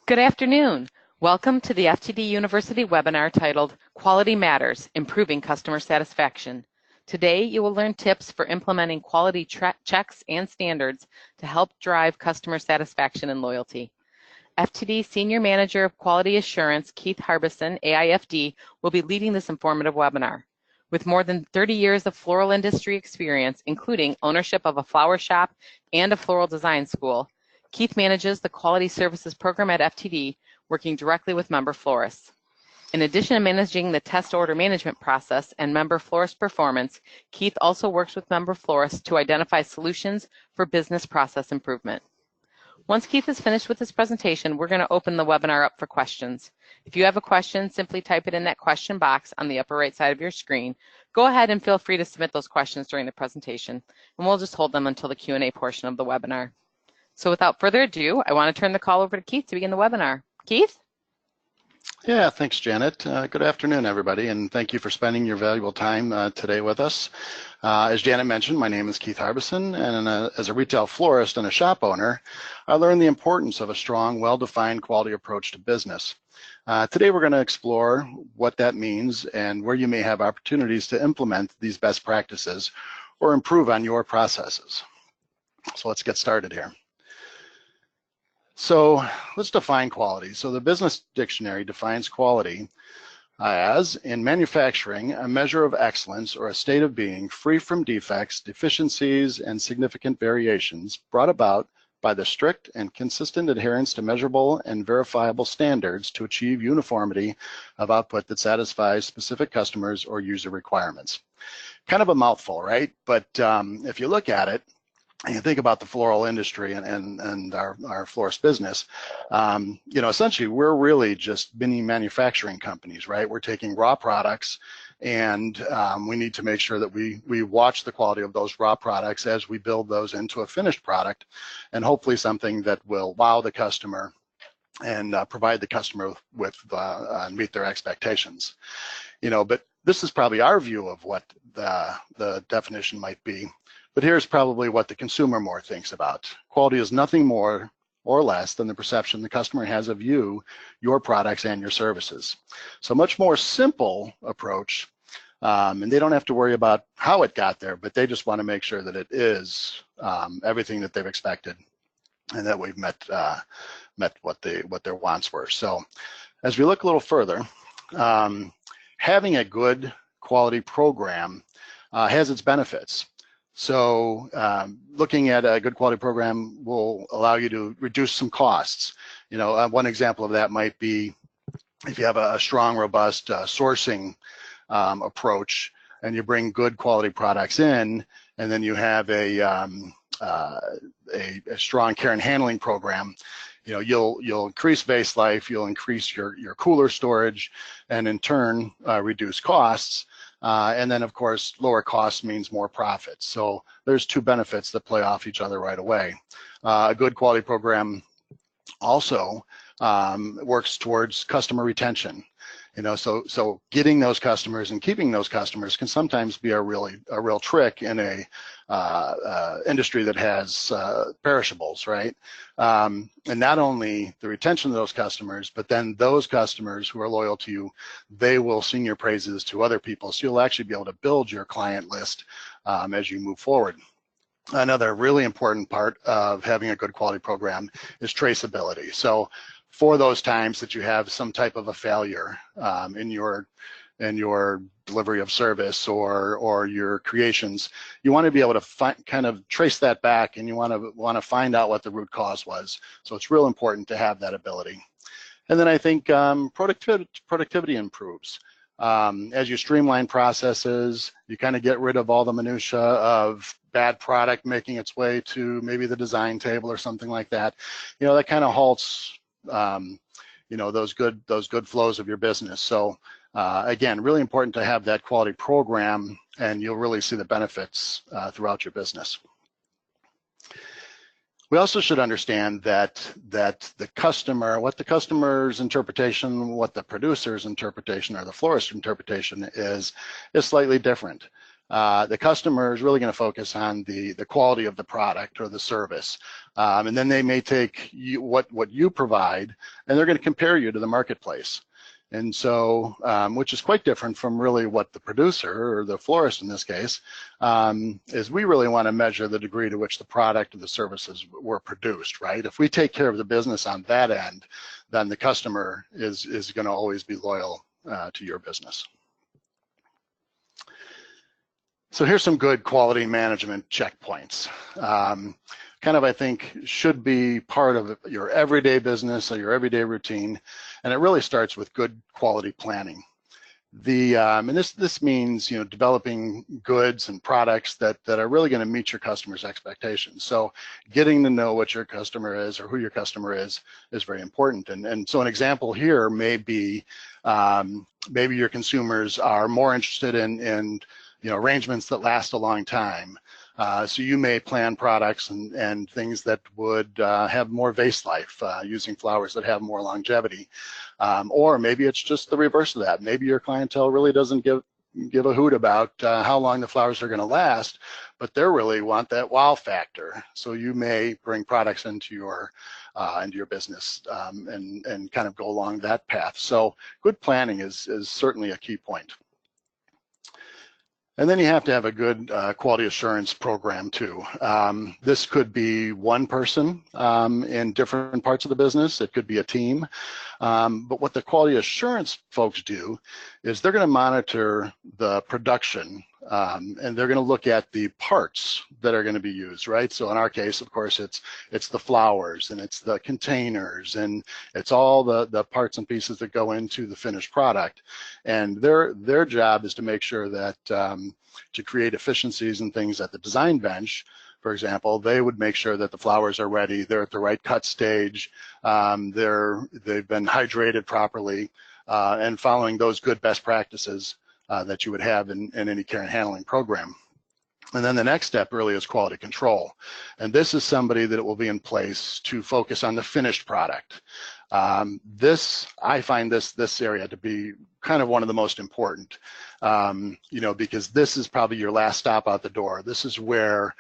Good afternoon. Welcome to the FTD University webinar titled Quality Matters, Improving Customer Satisfaction. Today, you will learn tips for implementing quality checks and standards to help drive customer satisfaction and loyalty. FTD Senior Manager of Quality Assurance, Keith Harbison, AIFD, will be leading this informative webinar. With more than 30 years of floral industry experience, including ownership of a flower shop and a floral design school, Keith manages the Quality Services Program at FTD, working directly with member florists. In addition to managing the test order management process and member florist performance, Keith also works with member florists to identify solutions for business process improvement. Once Keith is finished with his presentation, we're going to open the webinar up for questions. If you have a question, simply type it in that question box on the upper right side of your screen. Go ahead and feel free to submit those questions during the presentation, and we'll just hold them until the Q&A portion of the webinar. So without further ado, I want to turn the call over to Keith to begin the webinar. Keith? Yeah, thanks, Janet. Good afternoon, everybody, and thank you for spending your valuable time today with us. As Janet mentioned, my name is Keith Harbison, and as a retail florist and a shop owner, I learned the importance of a strong, well-defined quality approach to business. Today, we're going to explore what that means and where you may have opportunities to implement these best practices or improve on your processes. So let's get started here. So let's define quality. So the Business Dictionary defines quality as, in manufacturing, a measure of excellence or a state of being free from defects, deficiencies, and significant variations brought about by the strict and consistent adherence to measurable and verifiable standards to achieve uniformity of output that satisfies specific customers or user requirements. Kind of a mouthful, right? But if you look at it, and you think about the floral industry and our florist business, essentially we're really just mini manufacturing companies, right? We're taking raw products, and we need to make sure that we watch the quality of those raw products as we build those into a finished product, and hopefully something that will wow the customer and provide the customer with meet their expectations. But this is probably our view of what the definition might be. But here's probably what the consumer more thinks about. Quality is nothing more or less than the perception the customer has of you, your products, and your services. So much more simple approach, and they don't have to worry about how it got there, but they just want to make sure that it is everything that they've expected and that we've met what their wants were. So as we look a little further, having a good quality program has its benefits. So looking at a good quality program will allow you to reduce some costs. One example of that might be if you have a strong, robust sourcing approach and you bring good quality products in, and then you have a strong care and handling program, you'll increase base life, you'll increase your cooler storage, and in turn reduce costs. And then, of course, lower costs means more profits. So there's two benefits that play off each other right away. A good quality program also works towards customer retention. So getting those customers and keeping those customers can sometimes be a real trick in a industry that has perishables, right? And not only the retention of those customers, but then those customers who are loyal to you, they will sing your praises to other people. So you'll actually be able to build your client list as you move forward. Another really important part of having a good quality program is traceability. So for those times that you have some type of a failure in your delivery of service or your creations, you want to be able to kind of trace that back, and you want to find out what the root cause was. So it's real important to have that ability. And then I think productivity improves. As you streamline processes, you kind of get rid of all the minutia of bad product making its way to maybe the design table or something like that. That kind of halts those good flows of your business. So again, really important to have that quality program, and you'll really see the benefits throughout your business. We also should understand that the customer, what the customer's interpretation, what the producer's interpretation or the florist's interpretation is slightly different. the customer is really going to focus on the quality of the product or the service. And then they may take what you provide, and they're going to compare you to the marketplace. And so, which is quite different from really what the producer, or the florist in this case, is we really want to measure the degree to which the product or the services were produced, right? If we take care of the business on that end, then the customer is going to always be loyal to your business. So here's some good quality management checkpoints. Kind of, I think, should be part of your everyday business or your everyday routine, and it really starts with good quality planning. And this means, you know, developing goods and products that are really going to meet your customers' expectations. So getting to know what your customer is or who your customer is very important. And so an example here may be maybe your consumers are more interested in you know, arrangements that last a long time. So you may plan products and things that would have more vase life, using flowers that have more longevity. Or maybe it's just the reverse of that. Maybe your clientele really doesn't give a hoot about how long the flowers are going to last, but they really want that wow factor. So you may bring products into your business and kind of go along that path. So good planning is certainly a key point. And then you have to have a good quality assurance program too. This could be one person in different parts of the business. It could be a team. But what the quality assurance folks do is they're going to monitor the production and they're going to look at the parts that are going to be used, right? So in our case, of course, it's the flowers and it's the containers and it's all the parts and pieces that go into the finished product. And their job is to make sure that to create efficiencies and things at the design bench. For example, they would make sure that the flowers are ready, they're at the right cut stage, they've been hydrated properly, and following those good best practices that you would have in any care and handling program. And then the next step really is quality control. And this is somebody that will be in place to focus on the finished product. I find this area to be kind of one of the most important, you know, because this is probably your last stop out the door. This is where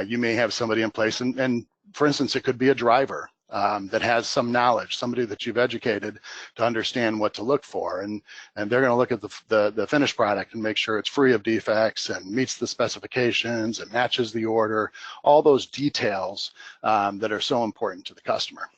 you may have somebody in place, and for instance, it could be a driver that has some knowledge, somebody that you've educated to understand what to look for, and they're going to look at the finished product and make sure it's free of defects and meets the specifications and matches the order, all those details that are so important to the customer.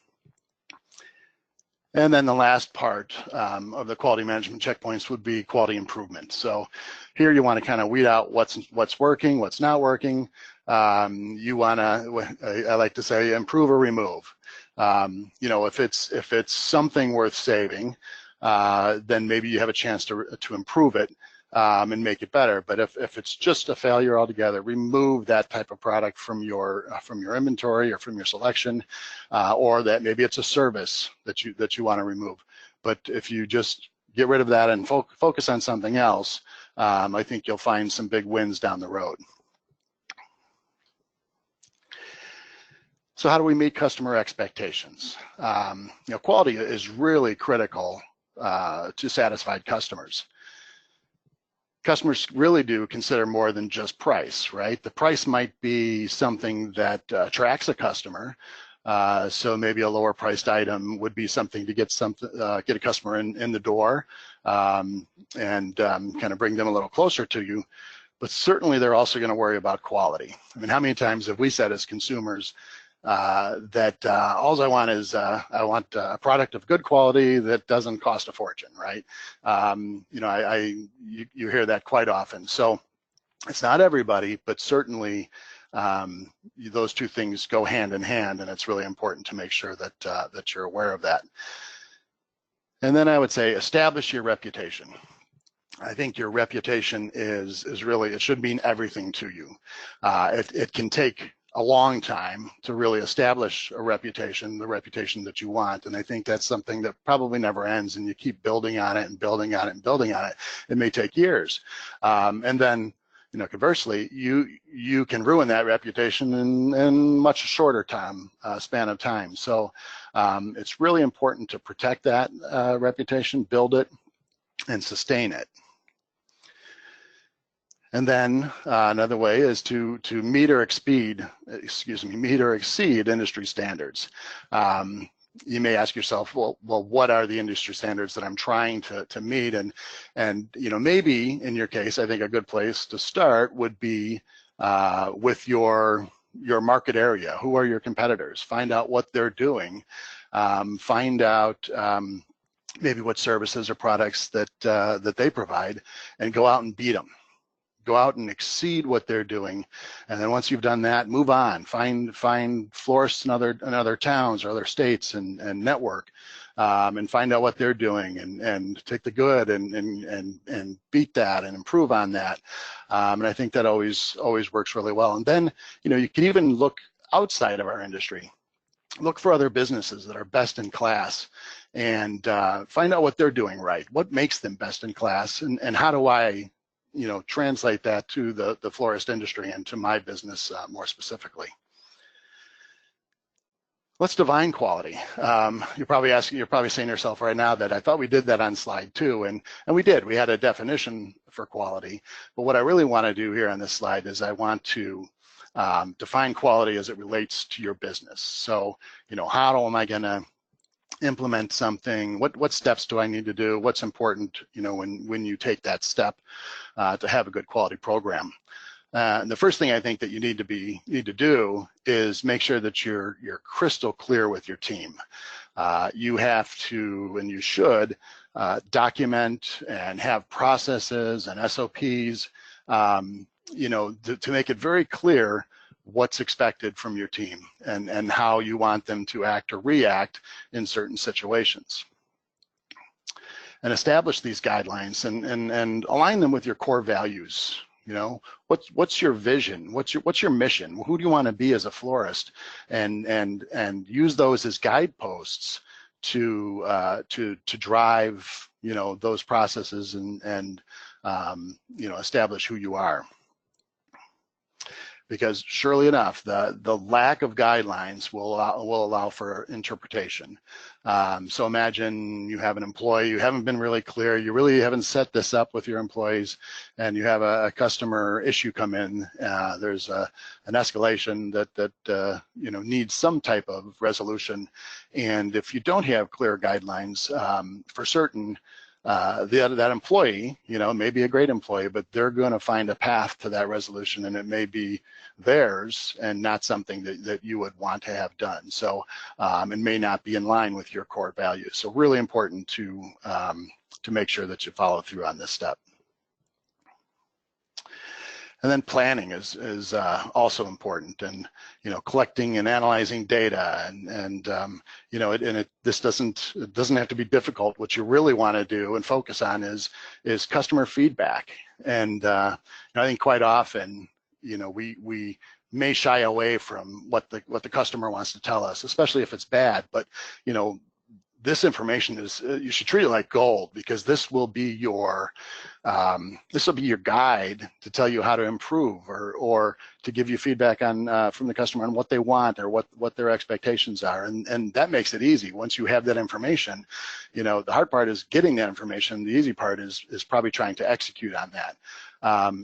And then the last part of the quality management checkpoints would be quality improvement. So here you want to kind of weed out what's working, what's not working. You want to, I like to say, improve or remove. You know, if it's something worth saving, then maybe you have a chance to improve it and make it better. But if it's just a failure altogether, remove that type of product from your inventory or from your selection, or that maybe it's a service that you want to remove. But if you just get rid of that and focus on something else, I think you'll find some big wins down the road. So how do we meet customer expectations? You know, quality is really critical to satisfied customers. Customers really do consider more than just price, right? The price might be something that attracts a customer. So maybe a lower priced item would be something to get a customer in the door and kind of bring them a little closer to you. But certainly they're also going to worry about quality. I mean, how many times have we said as consumers that all I want is I want a product of good quality that doesn't cost a fortune, right? You know, you hear that quite often. So it's not everybody, but certainly those two things go hand in hand, and it's really important to make sure that that you're aware of that. And then I would say establish your reputation. I think your reputation is really, it should mean everything to you. It can take a long time to really establish a reputation, the reputation that you want. And I think that's something that probably never ends, and you keep building on it and building on it and building on it. It may take years. And then, you know, conversely, you can ruin that reputation in much shorter span of time. So it's really important to protect that reputation, build it, and sustain it. And then another way is to meet or exceed industry standards. You may ask yourself, well, what are the industry standards that I'm trying to meet? And maybe in your case, I think a good place to start would be with your market area. Who are your competitors? Find out what they're doing. Find out maybe what services or products that they provide, and go out and beat them. Go out and exceed what they're doing, and then once you've done that, move on. Find florists in other towns or other states and network, and find out what they're doing, and take the good and beat that and improve on that. And I think that always works really well. And then you can even look outside of our industry. Look for other businesses that are best in class, and find out what they're doing right. What makes them best in class, and how do I translate that to the florist industry and to my business more specifically. Let's define quality. You're probably saying to yourself right now that I thought we did that on slide 2, and we did. We had a definition for quality, but what I really want to do here on this slide is I want to define quality as it relates to your business. So, how am I going to implement something? What steps do I need to do? What's important, when you take that step to have a good quality program? And the first thing I think that you need to do is make sure that you're crystal clear with your team. You have to, and you should, document and have processes and SOPs, to make it very clear what's expected from your team and how you want them to act or react in certain situations. And establish these guidelines and align them with your core values. What's your vision? What's your mission? Who do you want to be as a florist? And use those as guideposts to drive those processes and establish who you are. Because surely enough, the lack of guidelines will allow for interpretation. So imagine you have an employee, you haven't been really clear, you really haven't set this up with your employees, and you have a customer issue come in. There's an escalation that needs some type of resolution, and if you don't have clear guidelines for certain, that employee, may be a great employee, but they're going to find a path to that resolution, and it may be theirs and not something that you would want to have done. So it may not be in line with your core values. So really important to make sure that you follow through on this step. And then planning is also important, and collecting and analyzing data, and this doesn't have to be difficult. What you really want to do and focus on is customer feedback. And I think quite often we may shy away from what the customer wants to tell us, especially if it's bad. But this information you should treat it like gold, because this will be your guide to tell you how to improve, or to give you feedback on from the customer on what they want or what their expectations are, and that makes it easy. Once you have that information, the hard part is getting that information. The easy part is probably trying to execute on that.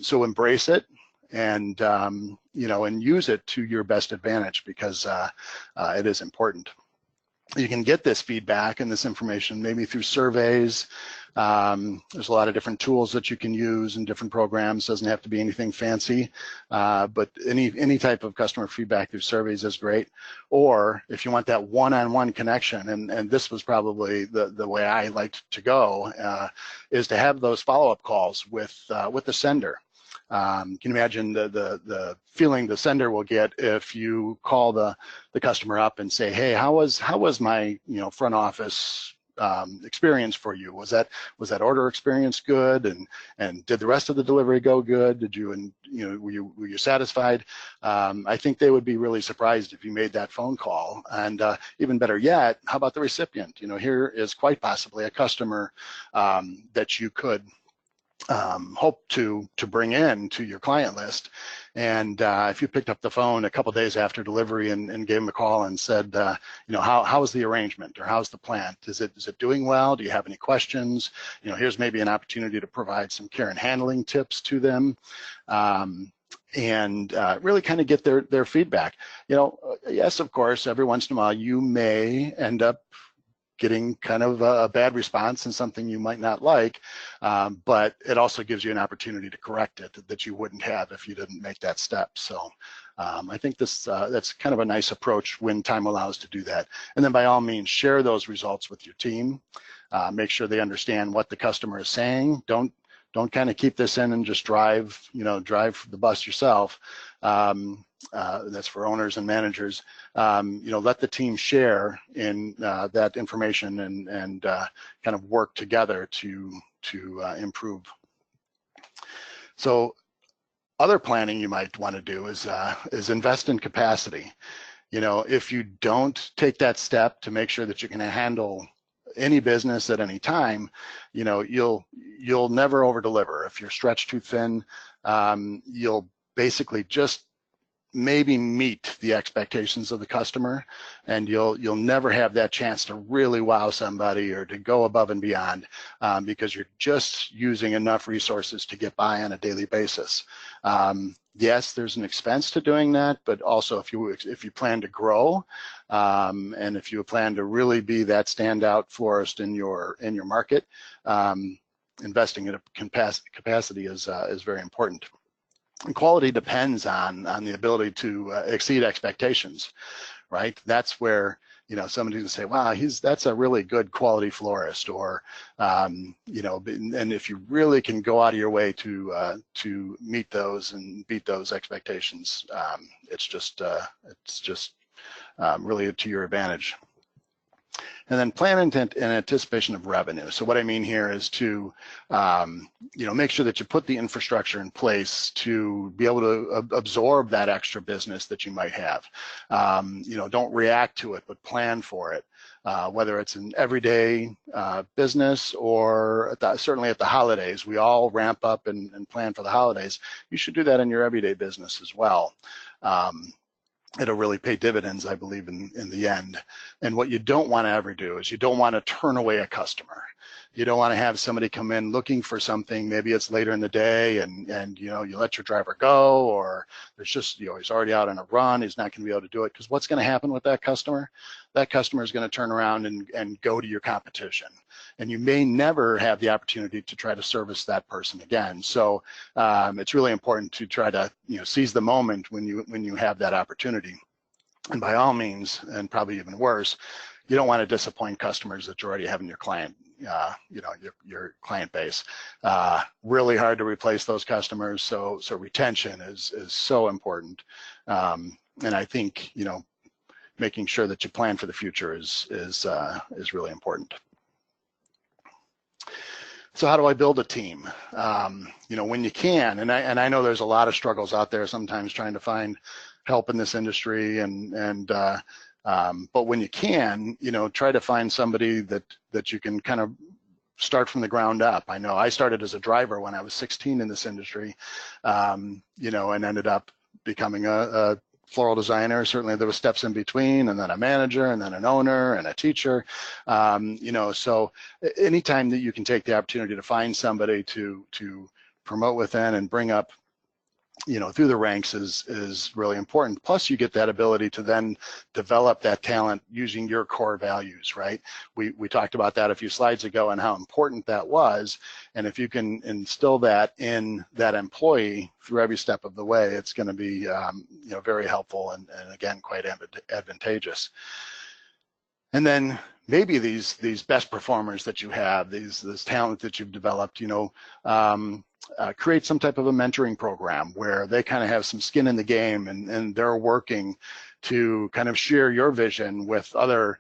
So embrace it, and and use it to your best advantage, because it is important. You can get this feedback and this information maybe through surveys. There's a lot of different tools that you can use in different programs. Doesn't have to be anything fancy, but any type of customer feedback through surveys is great. Or if you want that one-on-one connection, and this was probably the way I liked to go, is to have those follow-up calls with the sender. Can you imagine the feeling the sender will get if you call the customer up and say, hey, how was my front office experience for you? Was that order experience good, and did the rest of the delivery go good? Did you were you satisfied? I think they would be really surprised if you made that phone call. And even better yet, how about the recipient? Here is quite possibly a customer that you could hope to bring in to your client list, And if you picked up the phone a couple days after delivery and gave them a call and said, how's the arrangement, or how's the plant? Is it doing well? Do you have any questions? Here's maybe an opportunity to provide some care and handling tips to them. And really kind of get their feedback. Yes, of course, every once in a while you may end up getting kind of a bad response and something you might not like, but it also gives you an opportunity to correct it that you wouldn't have if you didn't make that step. So I think that's kind of a nice approach when time allows to do that. And then by all means, share those results with your team. Make sure they understand what the customer is saying. Don't kind of keep this in and just drive the bus yourself. That's for owners and managers. Let the team share in that information and kind of work together to improve. So other planning you might want to do is invest in capacity. If you don't take that step to make sure that you can handle any business at any time, you'll never over deliver. If you're stretched too thin, you'll basically just maybe meet the expectations of the customer, and you'll never have that chance to really wow somebody or to go above and beyond, because you're just using enough resources to get by on a daily basis. Yes, there's an expense to doing that, but also if you plan to grow, and if you plan to really be that standout florist in your market, investing in a capacity is very important. And quality depends on the ability to exceed expectations, right? That's where somebody can say, wow, that's a really good quality florist, or and if you really can go out of your way to meet those and beat those expectations, it's just really to your advantage. And then plan in anticipation of revenue. So what I mean here is to, make sure that you put the infrastructure in place to be able to absorb that extra business that you might have. Don't react to it, but plan for it. Whether it's an everyday business or certainly at the holidays, we all ramp up and plan for the holidays. You should do that in your everyday business as well. It'll really pay dividends, I believe, in the end. And what you don't want to ever do is you don't want to turn away a customer. You don't want to have somebody come in looking for something. Maybe it's later in the day, and you let your driver go, or there's just he's already out on a run. He's not going to be able to do it, because what's going to happen with that customer? That customer is going to turn around and go to your competition, and you may never have the opportunity to try to service that person again. So it's really important to try to seize the moment when you have that opportunity. And by all means, and probably even worse, you don't want to disappoint customers that you already have in your client. Your client base. Really hard to replace those customers, so retention is so important. And I think making sure that you plan for the future is really important. So how do I build a team? When you can, and I know there's a lot of struggles out there sometimes trying to find help in this industry, but when you can, try to find somebody that you can kind of start from the ground up. I know I started as a driver when I was 16 in this industry, and ended up becoming a floral designer. Certainly there were steps in between, and then a manager, and then an owner, and a teacher. So anytime that you can take the opportunity to find somebody to promote within and bring up through the ranks is really important. Plus you get that ability to then develop that talent using your core values, right? We talked about that a few slides ago and how important that was. And if you can instill that in that employee through every step of the way, it's going to be very helpful and again, quite advantageous. And then maybe these best performers that you have, this talent that you've developed, create some type of a mentoring program where they kind of have some skin in the game, and they're working to kind of share your vision with other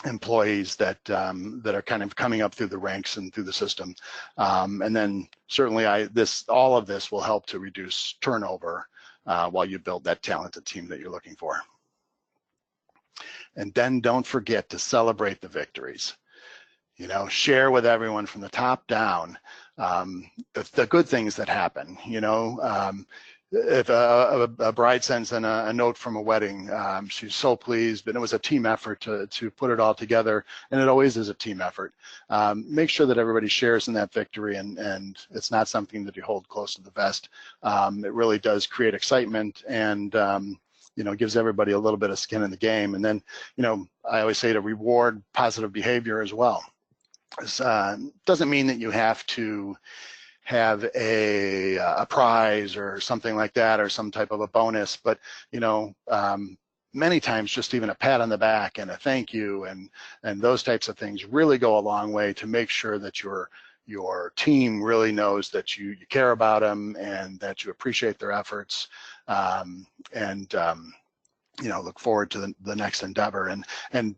employees that are kind of coming up through the ranks and through the system. And then certainly all of this will help to reduce turnover while you build that talented team that you're looking for. And then don't forget to celebrate the victories. Share with everyone from the top down the good things that happen. if a bride sends in a note from a wedding, she's so pleased, and it was a team effort to put it all together, and it always is a team effort. Make sure that everybody shares in that victory, and it's not something that you hold close to the vest. It really does create excitement, and gives everybody a little bit of skin in the game. And then, I always say to reward positive behavior as well. This doesn't mean that you have to have a prize or something like that, or some type of a bonus, but many times just even a pat on the back and a thank you and those types of things really go a long way to make sure that your team really knows that you care about them and that you appreciate their efforts, and look forward to the next endeavor, and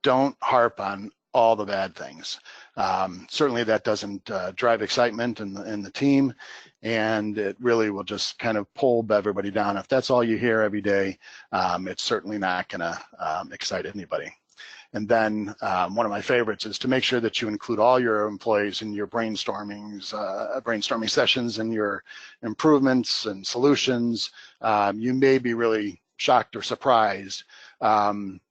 don't harp on all the bad things. Certainly that doesn't drive excitement in the team, and it really will just kind of pull everybody down. If that's all you hear every day, it's certainly not going to excite anybody. And then one of my favorites is to make sure that you include all your employees in your brainstorming sessions and your improvements and solutions. You may be really shocked or surprised,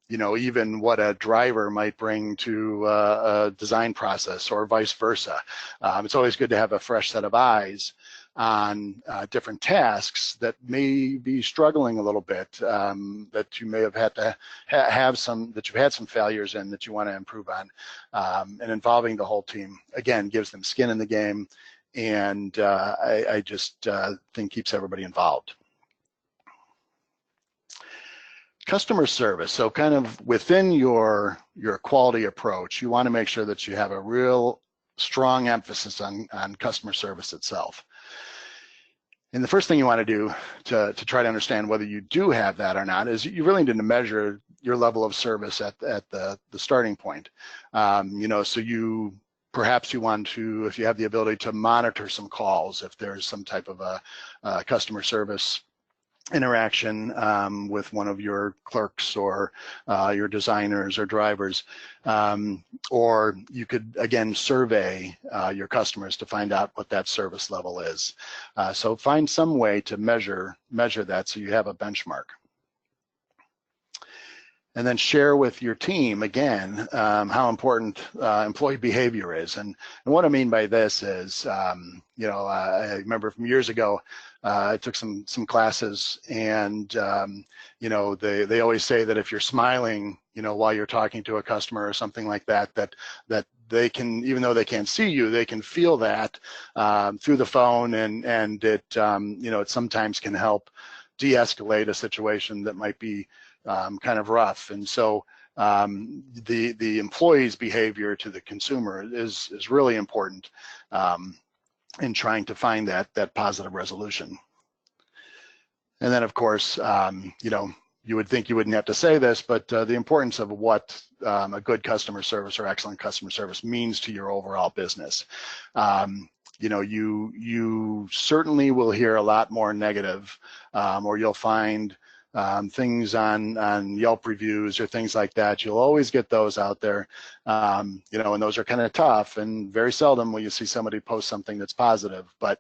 even what a driver might bring to a design process or vice versa. It's always good to have a fresh set of eyes on different tasks that may be struggling a little bit, that you may have had to that you've had some failures in that you want to improve on, and involving the whole team, again, gives them skin in the game, and I just think keeps everybody involved. Customer service, so kind of within your quality approach, you want to make sure that you have a real strong emphasis on customer service itself. And the first thing you want to do to try to understand whether you do have that or not is you really need to measure your level of service at the starting point. So perhaps you want to, if you have the ability to monitor some calls, if there's some type of a customer service interaction with one of your clerks or your designers or drivers, or you could again survey your customers to find out what that service level is. So find some way to measure that so you have a benchmark. And then share with your team, again, how important employee behavior is. And what I mean by this is, I remember from years ago, I took some classes, and, they always say that if you're smiling, while you're talking to a customer or something like that, that they can, even though they can't see you, they can feel that through the phone, and it, it sometimes can help de-escalate a situation that might be kind of rough. And so the employee's behavior to the consumer is really important in trying to find that positive resolution. And then, of course, you would think you wouldn't have to say this, but the importance of what a good customer service or excellent customer service means to your overall business. You certainly will hear a lot more negative, or you'll find things on Yelp reviews or things like that. You'll always get those out there, and those are kind of tough, and very seldom will you see somebody post something that's positive. But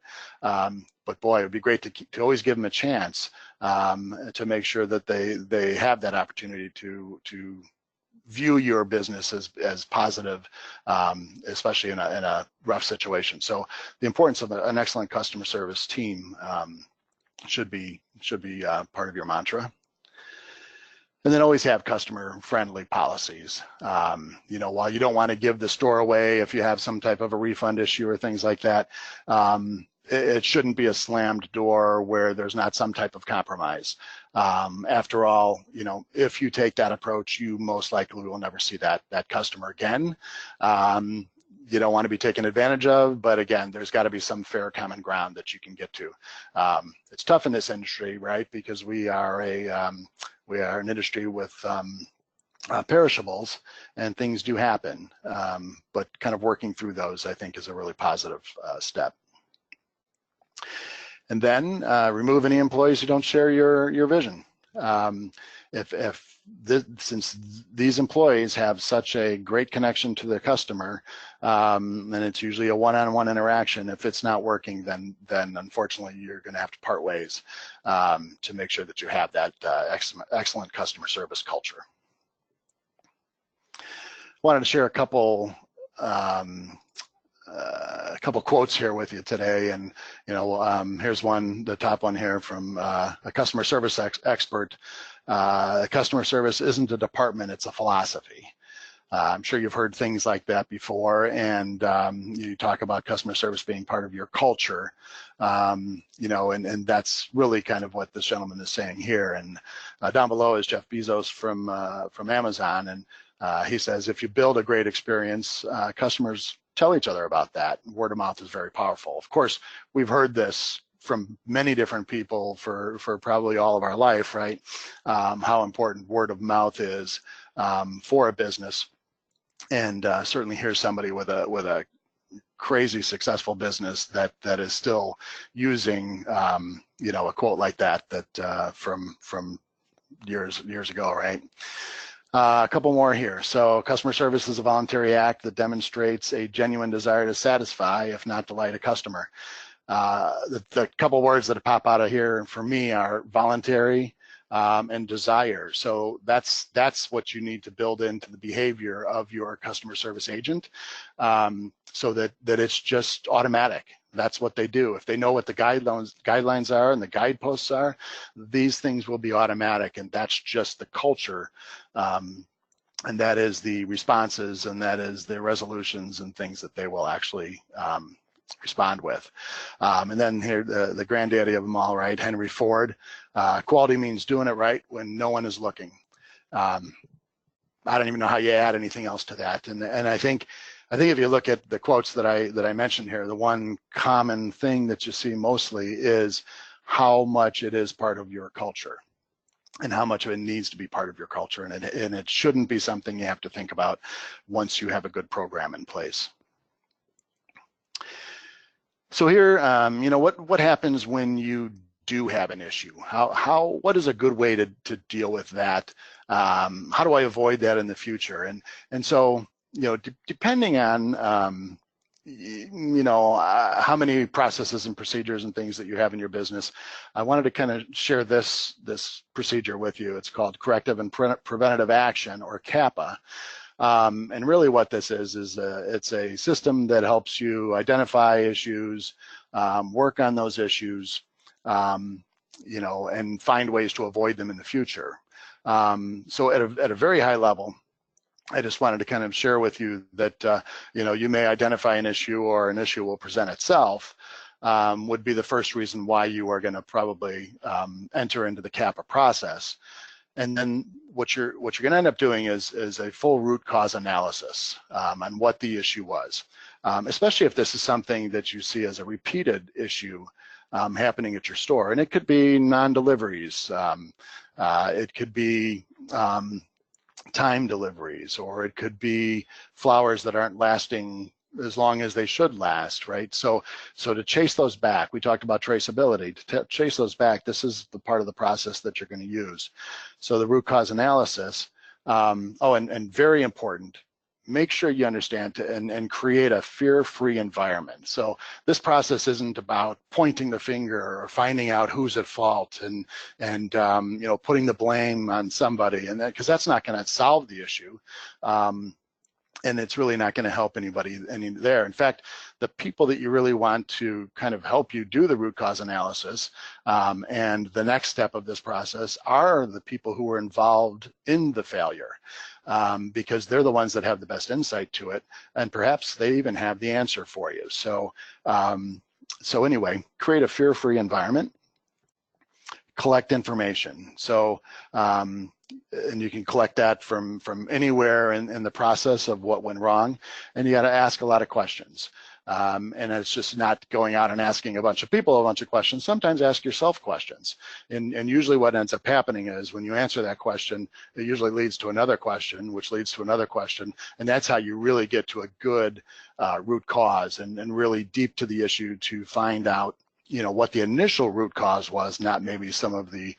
boy, it would be great to always give them a chance to make sure that they have that opportunity to view your business as positive, especially in a rough situation. So the importance of an excellent customer service team should be part of your mantra. And then always have customer-friendly policies. While you don't want to give the store away if you have some type of a refund issue or things like that, it shouldn't be a slammed door where there's not some type of compromise. After all, if you take that approach, you most likely will never see that customer again. You don't want to be taken advantage of, but again, there's got to be some fair common ground that you can get to. It's tough in this industry, right? Because we are an industry with perishables, and things do happen. But kind of working through those, I think, is a really positive step. And then remove any employees who don't share your vision. Since these employees have such a great connection to their customer, and it's usually a one-on-one interaction, if it's not working, then unfortunately you're going to have to part ways to make sure that you have that excellent customer service culture. Wanted to share a couple quotes here with you today, and here's one, the top one here from a customer service expert. Customer service isn't a department, it's a philosophy. I'm sure you've heard things like that before, and you talk about customer service being part of your culture, and that's really kind of what this gentleman is saying here. And down below is Jeff Bezos from Amazon, and he says, if you build a great experience, customers tell each other about that. Word of mouth is very powerful. Of course, we've heard this from many different people for probably all of our life, right? How important word of mouth is for a business. And certainly here's somebody with a crazy successful business that is still using a quote like that from years ago, right? A couple more here. So customer service is a voluntary act that demonstrates a genuine desire to satisfy, if not delight, a customer. The couple words that pop out of here for me are voluntary and desire. So that's what you need to build into the behavior of your customer service agent, so that it's just automatic. That's what they do. If they know what the guidelines are and the guideposts are, these things will be automatic, and that's just the culture, and that is the responses, and that is the resolutions and things that they will actually respond with. And then here, the granddaddy of them all, right, Henry Ford. Quality means doing it right when no one is looking. I don't even know how you add anything else to that. And I think if you look at the quotes that I mentioned here, the one common thing that you see mostly is how much it is part of your culture, and how much of it needs to be part of your culture, and it shouldn't be something you have to think about once you have a good program in place. So here, what happens when you do have an issue? What is a good way to deal with that? How do I avoid that in the future? And so, depending on how many processes and procedures and things that you have in your business, I wanted to kind of share this procedure with you. It's called corrective and preventative action, or CAPA. And really what this is it's a system that helps you identify issues, work on those issues, and find ways to avoid them in the future. So at a very high level, I just wanted to kind of share with you that, you may identify an issue, or an issue will present itself, would be the first reason why you are going to probably enter into the CAPA process. And then what you're going to end up doing is a full root cause analysis on what the issue was, especially if this is something that you see as a repeated issue happening at your store. And it could be non-deliveries, it could be time deliveries, or it could be flowers that aren't lasting as long as they should last, right? So to chase those back, we talked about traceability. To chase those back, this is the part of the process that you're going to use. So the root cause analysis, and very important, make sure you understand and create a fear-free environment. So this process isn't about pointing the finger or finding out who's at fault and putting the blame on somebody, and because that's not going to solve the issue. And it's really not going to help anybody there. In fact, the people that you really want to kind of help you do the root cause analysis and the next step of this process are the people who are involved in the failure, because they're the ones that have the best insight to it, and perhaps they even have the answer for you. So, anyway, create a fear-free environment. Collect information. So, and you can collect that from anywhere in the process of what went wrong, and you got to ask a lot of questions. And it's just not going out and asking a bunch of people a bunch of questions. Sometimes ask yourself questions. And usually what ends up happening is when you answer that question, it usually leads to another question, which leads to another question. And that's how you really get to a good root cause and really deep to the issue to find out what the initial root cause was, not maybe some of the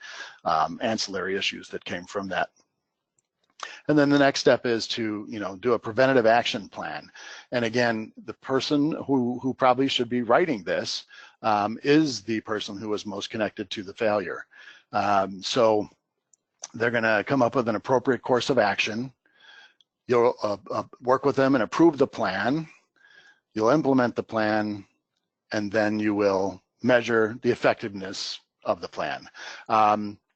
ancillary issues that came from that. And then the next step is to, do a preventative action plan. And again, the person who probably should be writing this is the person who is most connected to the failure. So they're going to come up with an appropriate course of action. You'll work with them and approve the plan. You'll implement the plan, and then you will measure the effectiveness of the plan.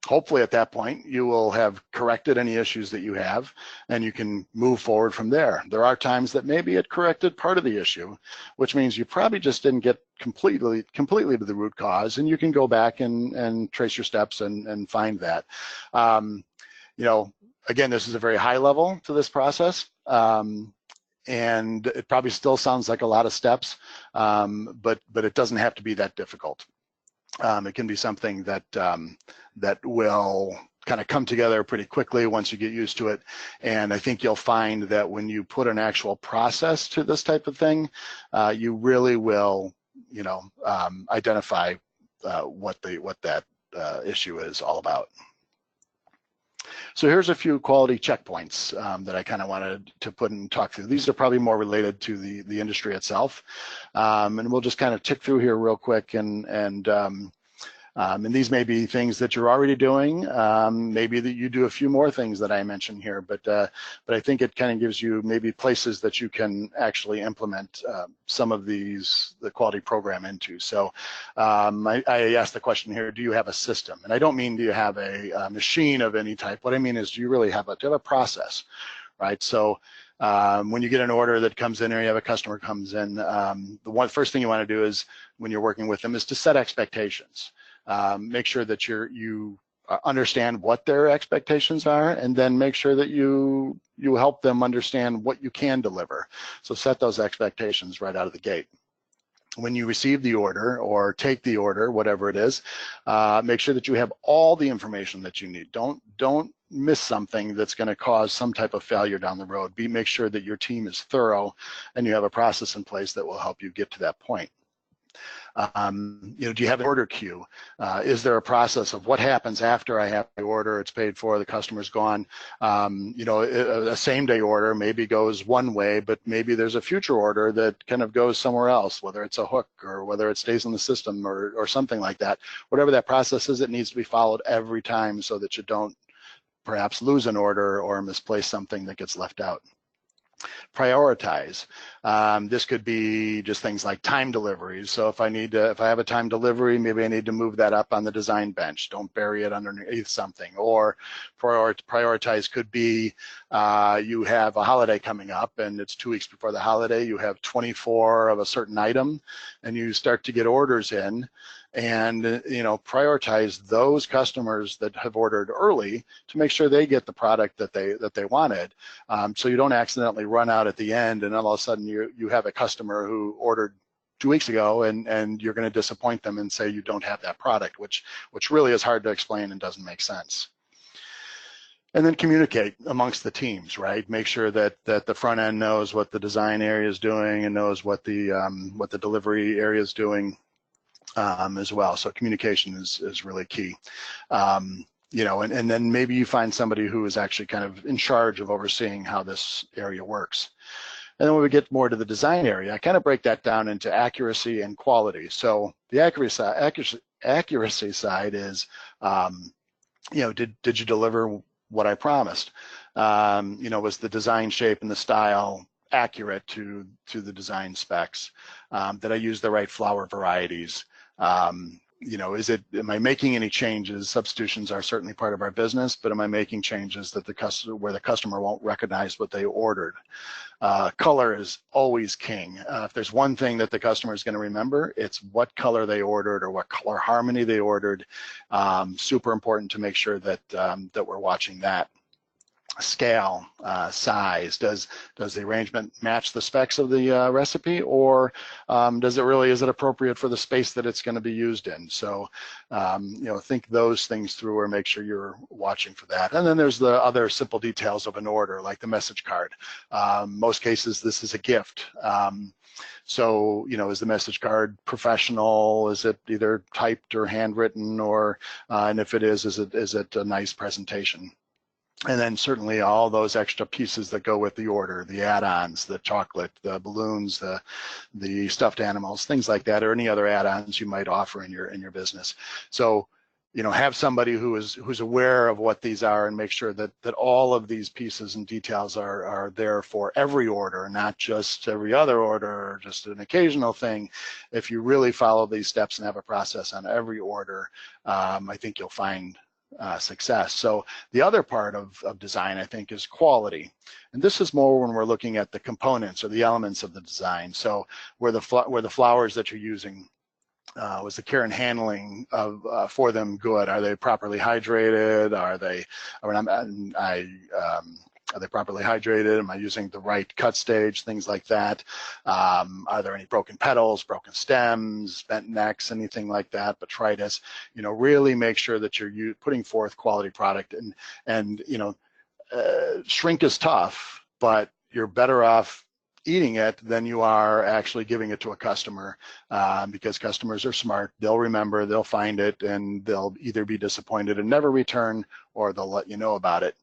Hopefully at that point, you will have corrected any issues that you have, and you can move forward from there. There are times that maybe it corrected part of the issue, which means you probably just didn't get completely to the root cause, and you can go back and trace your steps and find that. Again, this is a very high level to this process. And it probably still sounds like a lot of steps, but it doesn't have to be that difficult. It can be something that will kind of come together pretty quickly once you get used to it. And I think you'll find that when you put an actual process to this type of thing, you really will, identify what that issue is all about. So here's a few quality checkpoints that I kind of wanted to put and talk through. These are probably more related to the industry itself. And we'll just kind of tick through here real quick, and these may be things that you're already doing. Maybe that you do a few more things that I mentioned here, but I think it kind of gives you maybe places that you can actually implement some of the quality program into. So I asked the question here, do you have a system? And I don't mean do you have a machine of any type. What I mean is, do you really have a process, right? So when you get an order that comes in, or you have a customer comes in, the first thing you want to do is, when you're working with them, is to set expectations. Make sure that you understand what their expectations are, and then make sure that you help them understand what you can deliver. So set those expectations right out of the gate. When you receive the order or take the order, whatever it is, make sure that you have all the information that you need. Don't miss something that's going to cause some type of failure down the road. Make sure that your team is thorough and you have a process in place that will help you get to that point. Do you have an order queue? Is there a process of what happens after I have the order, it's paid for, the customer's gone? A same-day order maybe goes one way, but maybe there's a future order that kind of goes somewhere else, whether it's a hook or whether it stays in the system or something like that. Whatever that process is, it needs to be followed every time so that you don't perhaps lose an order or misplace something that gets left out. Prioritize. This could be just things like time deliveries. So if I have a time delivery, maybe I need to move that up on the design bench. Don't bury it underneath something. Or prioritize could be you have a holiday coming up, and it's 2 weeks before the holiday. You have 24 of a certain item, and you start to get orders in. And prioritize those customers that have ordered early to make sure they get the product that they wanted, so you don't accidentally run out at the end, and all of a sudden you have a customer who ordered 2 weeks ago, and you're going to disappoint them and say you don't have that product, which really is hard to explain and doesn't make sense. And then communicate amongst the teams, right? Make sure that the front end knows what the design area is doing and knows what the delivery area is doing. As well. So communication is really key. And then maybe you find somebody who is actually kind of in charge of overseeing how this area works. And then when we get more to the design area, I kind of break that down into accuracy and quality. So the accuracy side is, did you deliver what I promised? Was the design shape and the style accurate to the design specs? Did I use the right flower varieties? Am I making any changes? Substitutions are certainly part of our business, but am I making changes that where the customer won't recognize what they ordered? Color is always king. If there's one thing that the customer is going to remember, it's what color they ordered or what color harmony they ordered. Super important to make sure that we're watching that. scale, size. Does the arrangement match the specs of the recipe, or is it appropriate for the space that it's going to be used in? So, think those things through, or make sure you're watching for that. And then there's the other simple details of an order, like the message card. Most cases, this is a gift. So, is the message card professional? Is it either typed or handwritten, or, and if it is it a nice presentation? And then certainly all those extra pieces that go with the order, the add-ons, the chocolate, the balloons, the stuffed animals, things like that, or any other add-ons you might offer in your business. So, have somebody who's aware of what these are, and make sure that all of these pieces and details are there for every order, not just every other order or just an occasional thing. If you really follow these steps and have a process on every order, I think you'll find success. So the other part of design, I think, is quality. And this is more when we're looking at the components or the elements of the design. So where the flowers that you're using, was the care and handling for them good? Are they properly hydrated? Are they properly hydrated? Am I using the right cut stage? Things like that. Are there any broken petals, broken stems, bent necks, anything like that? Botrytis. Really make sure that you're putting forth quality product. And shrink is tough, but you're better off eating it than you are actually giving it to a customer, because customers are smart. They'll remember, they'll find it, and they'll either be disappointed and never return, or they'll let you know about it.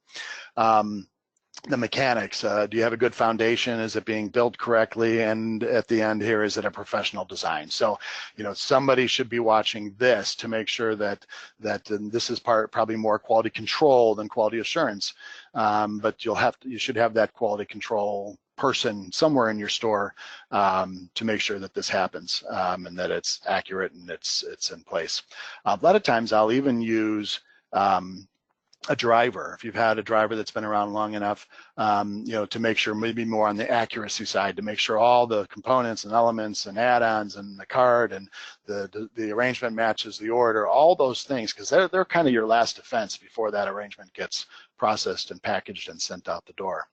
The mechanics, do you have a good foundation? Is it being built correctly? And at the end here, is it a professional design? So, somebody should be watching this to make sure that this is probably more quality control than quality assurance. But you should have that quality control person somewhere in your store to make sure that this happens, and that it's accurate and it's in place. A lot of times I'll even use a driver, if you've had a driver that's been around long enough, to make sure, maybe more on the accuracy side, to make sure all the components and elements and add-ons and the card and the arrangement matches the order, all those things, because they're kind of your last defense before that arrangement gets processed and packaged and sent out the door.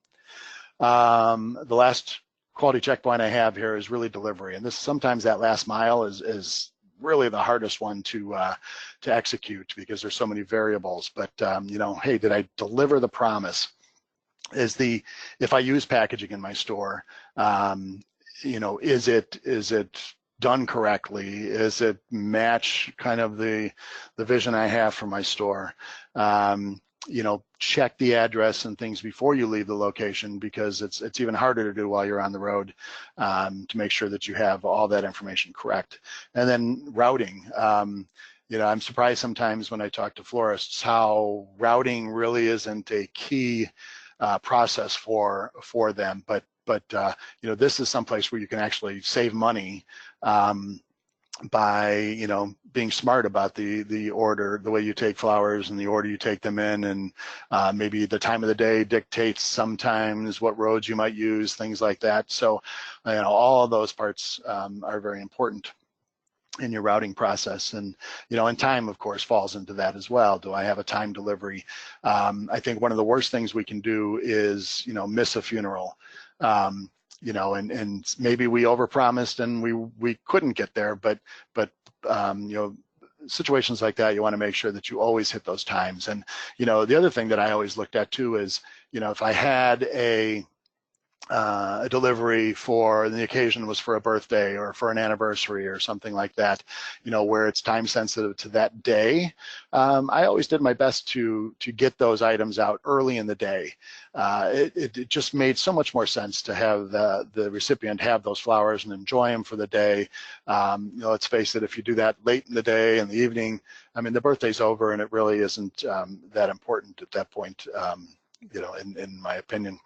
The last quality checkpoint I have here is really delivery, and sometimes that last mile is really the hardest one to execute, because there's so many variables. But hey, did I deliver the promise? If I use packaging in my store, is it done correctly? Is it match kind of the vision I have for my store? Check the address and things before you leave the location, because it's even harder to do while you're on the road, to make sure that you have all that information correct. And then routing. I'm surprised sometimes when I talk to florists how routing really isn't a key process for them. But this is someplace where you can actually save money by being smart about the order, the way you take flowers and the order you take them in, and maybe the time of the day dictates sometimes what roads you might use, things like that. So all of those parts are very important in your routing process. And and time, of course, falls into that as well. Do I have a time delivery? I think one of the worst things we can do is miss a funeral. And maybe we overpromised and we couldn't get there, but situations like that, you want to make sure that you always hit those times. And the other thing that I always looked at too is if I had a delivery for the occasion was for a birthday or for an anniversary or something like that, where it's time sensitive to that day, I always did my best to get those items out early in the day. It just made so much more sense to have the recipient have those flowers and enjoy them for the day. Let's face it, if you do that late in the day, in the evening, the birthday's over and it really isn't that important at that point, in my opinion.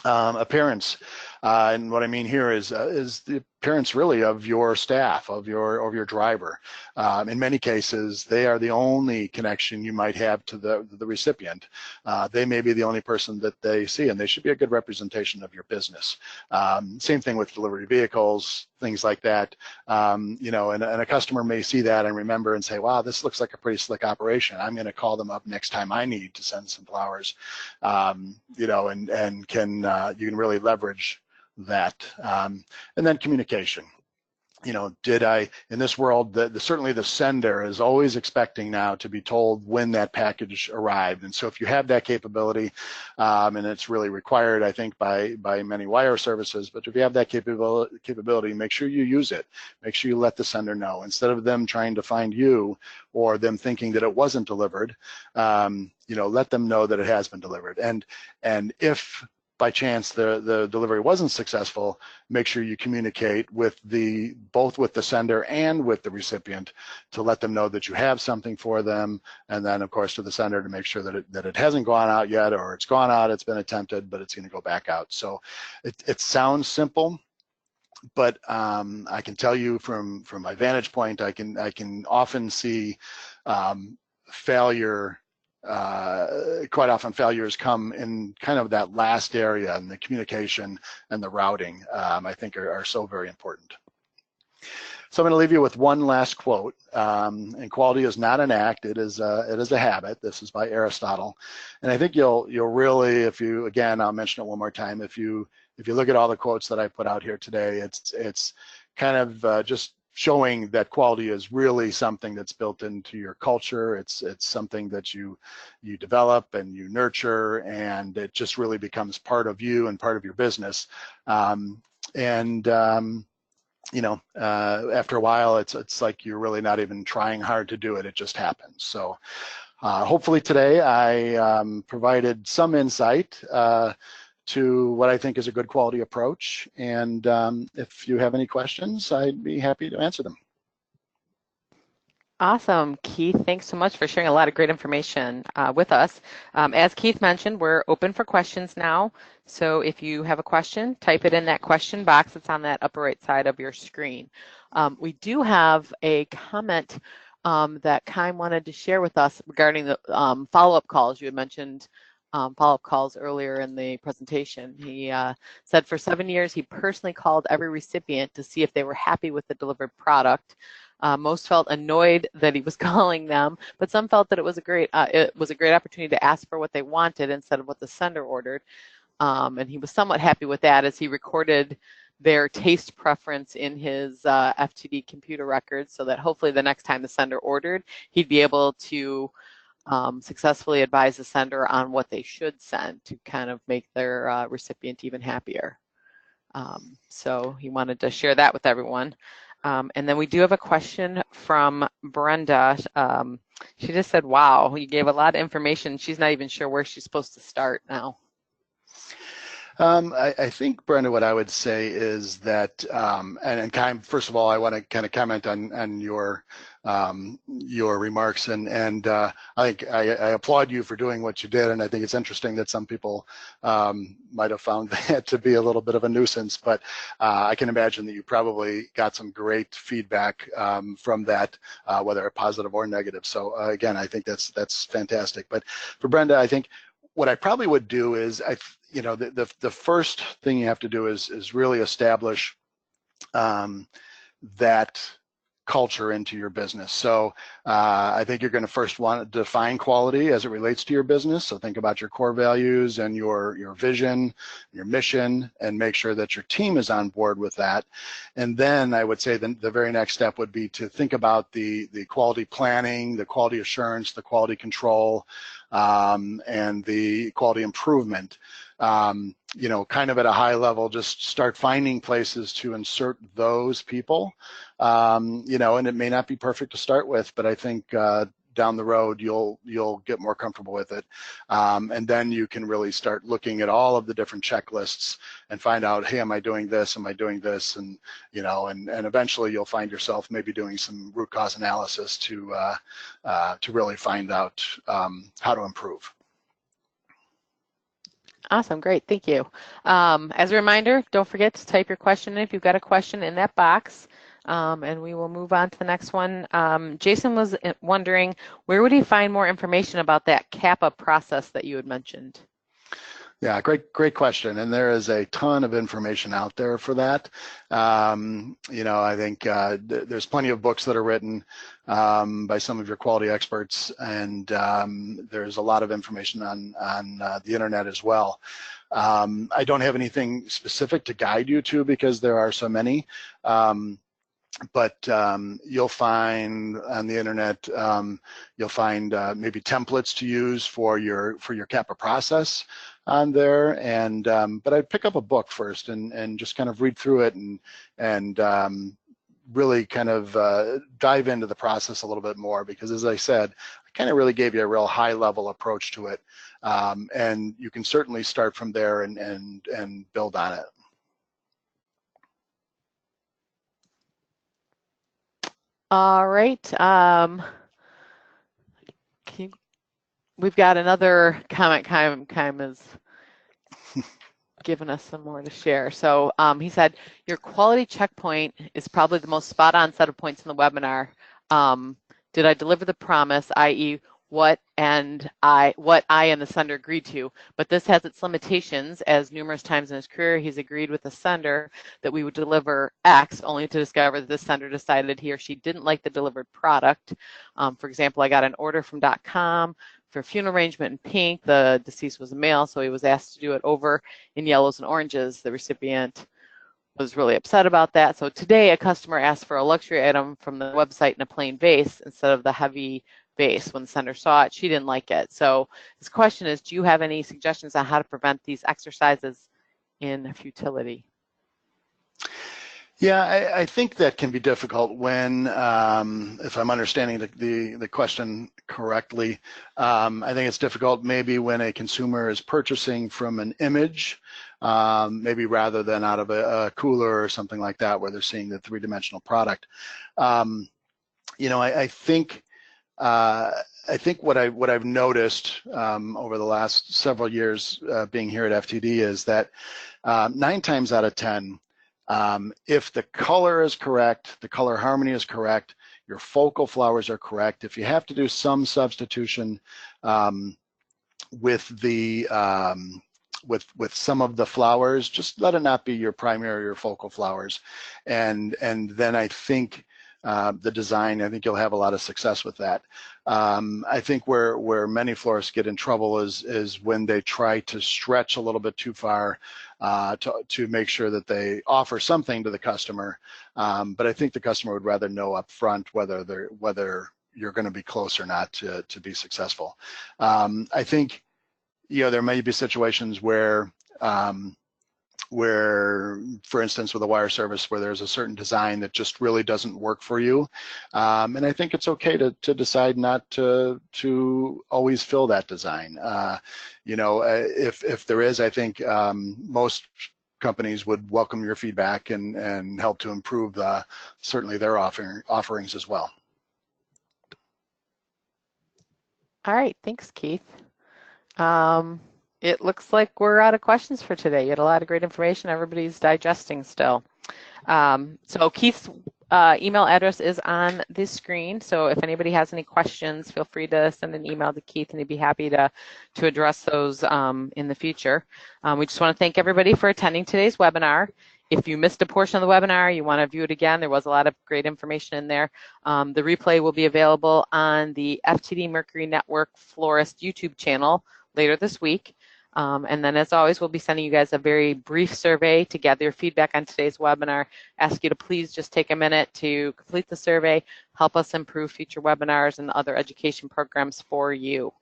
Appearance. And what I mean here is the appearance really of your staff, of your driver. In many cases, they are the only connection you might have to the recipient. They may be the only person that they see, and they should be a good representation of your business. Same thing with delivery vehicles, things like that. You know, and a customer may see that and remember and say, wow, this looks like a pretty slick operation. I'm going to call them up next time I need to send some flowers. You know, and you can really leverage that. And then communication. You know, in this world, certainly the sender is always expecting now to be told when that package arrived. And so if you have that capability, and it's really required, I think, by many wire services, but if you have that capability, make sure you use it. Make sure you let the sender know. Instead of them trying to find you or them thinking that it wasn't delivered, you know, let them know that it has been delivered. And if by chance the delivery wasn't successful, make sure you communicate with both with the sender and with the recipient to let them know that you have something for them, and then of course to the sender to make sure that it hasn't gone out yet, or it's gone out, it's been attempted, but it's going to go back out. So it sounds simple, but I can tell you from my vantage point, I can often see failure. Quite often failures come in kind of that last area, and the communication and the routing, I think are so very important. So I'm going to leave you with one last quote. And quality is not an act; it is a habit. This is by Aristotle, and I think you'll really, if you, again, I'll mention it one more time. If you look at all the quotes that I put out here today, it's kind of just showing that quality is really something that's built into your culture. It's something that you develop and you nurture, and it just really becomes part of you and part of your business. You know, after a while, it's like you're really not even trying hard to do it. It just happens. So hopefully today I provided some insight to what I think is a good quality approach. And if you have any questions, I'd be happy to answer them. Awesome, Keith. Thanks so much for sharing a lot of great information with us. As Keith mentioned, we're open for questions now. So if you have a question, type it in that question box that's on that upper right side of your screen. We do have a comment that Kai wanted to share with us regarding the follow-up calls. You had mentioned follow-up calls earlier in the presentation. He said for 7 years, he personally called every recipient to see if they were happy with the delivered product. Most felt annoyed that he was calling them, but some felt that it was a great opportunity to ask for what they wanted instead of what the sender ordered. And he was somewhat happy with that, as he recorded their taste preference in his FTD computer records, so that hopefully the next time the sender ordered, he'd be able to successfully advise the sender on what they should send to kind of make their recipient even happier. So he wanted to share that with everyone. And then we do have a question from Brenda. She just said, wow, you gave a lot of information. She's not even sure where she's supposed to start now. I think, Brenda, what I would say is that, and kind of, first of all, I want to kind of comment on your remarks, and I think I applaud you for doing what you did, and I think it's interesting that some people might have found that to be a little bit of a nuisance, but I can imagine that you probably got some great feedback from that, whether positive or negative. So again, I think that's fantastic. But for Brenda, I think what I probably would do is, you know, the first thing you have to do is really establish that culture into your business. So I think you're going to first want to define quality as it relates to your business. So think about your core values and your vision, your mission, and make sure that your team is on board with that. And then I would say the very next step would be to think about the quality planning, the quality assurance, the quality control, and the quality improvement. You know, kind of at a high level, just start finding places to insert those people. You know, and it may not be perfect to start with, but I think down the road you'll get more comfortable with it, and then you can really start looking at all of the different checklists and find out, hey, am I doing this? Am I doing this? And you know, and eventually you'll find yourself maybe doing some root cause analysis to really find out how to improve. Awesome, great, thank you. As a reminder, don't forget to type your question in if you've got a question in that box, and we will move on to the next one. Jason was wondering, where would he find more information about that CAPA process that you had mentioned? Yeah, great question. And there is a ton of information out there for that. You know, I think there's plenty of books that are written by some of your quality experts, and there's a lot of information on the internet as well. I don't have anything specific to guide you to because there are so many. But you'll find on the internet, you'll find maybe templates to use for your CAPA process on there, and but I'd pick up a book first and just kind of read through it and really kind of dive into the process a little bit more, because as I said, I kind of really gave you a real high level approach to it, and you can certainly start from there and build on it. All right. We've got another comment. Kaim is giving us some more to share. So he said, your quality checkpoint is probably the most spot-on set of points in the webinar. Did I deliver the promise, i.e., what I and the sender agreed to? But this has its limitations, as numerous times in his career he's agreed with the sender that we would deliver X, only to discover that the sender decided he or she didn't like the delivered product. For example, I got an order from .com for funeral arrangement in pink. The deceased was a male, so he was asked to do it over in yellows and oranges. The recipient was really upset about that. So today a customer asked for a luxury item from the website in a plain vase instead of the heavy vase. When the sender saw it, she didn't like it. So this question is, do you have any suggestions on how to prevent these exercises in futility? Yeah, I think that can be difficult when, if I'm understanding the question correctly, I think it's difficult maybe when a consumer is purchasing from an image, maybe rather than out of a cooler or something like that, where they're seeing the three-dimensional product. You know, I think what I've noticed over the last several years being here at FTD is that 9 times out of 10, if the color is correct, the color harmony is correct, your focal flowers are correct, if you have to do some substitution with the with some of the flowers, just let it not be your primary or focal flowers, and then I think the design, I think you'll have a lot of success with that. I think where many florists get in trouble is when they try to stretch a little bit too far to make sure that they offer something to the customer. But I think the customer would rather know up front whether you're going to be close or not to be successful. I think, you know, there may be situations where, for instance, with a wire service, where there's a certain design that just really doesn't work for you. And I think it's okay to decide not to always fill that design. You know, if there is, I think most companies would welcome your feedback and help to improve certainly their offerings as well. All right, thanks, Keith. It looks like we're out of questions for today. You had a lot of great information. Everybody's digesting still. So Keith's email address is on the screen. So if anybody has any questions, feel free to send an email to Keith, and he'd be happy to address those in the future. We just want to thank everybody for attending today's webinar. If you missed a portion of the webinar, you want to view it again, there was a lot of great information in there. The replay will be available on the FTD Mercury Network Florist YouTube channel later this week. And then, as always, we'll be sending you guys a very brief survey to gather your feedback on today's webinar. Ask you to please just take a minute to complete the survey, help us improve future webinars and other education programs for you.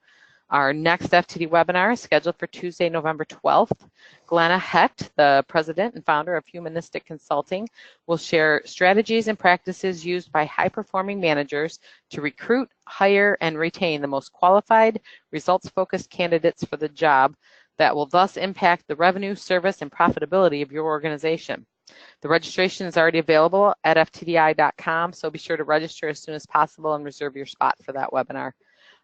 Our next FTD webinar is scheduled for Tuesday, November 12th. Glenna Hecht, the president and founder of Humanistic Consulting, will share strategies and practices used by high-performing managers to recruit, hire, and retain the most qualified, results-focused candidates for the job that will thus impact the revenue, service, and profitability of your organization. The registration is already available at ftdi.com, so be sure to register as soon as possible and reserve your spot for that webinar.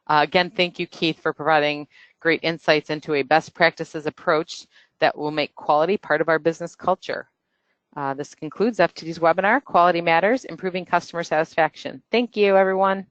Again, thank you, Keith, for providing great insights into a best practices approach that will make quality part of our business culture. This concludes FTD's webinar, Quality Matters, Improving Customer Satisfaction. Thank you, everyone.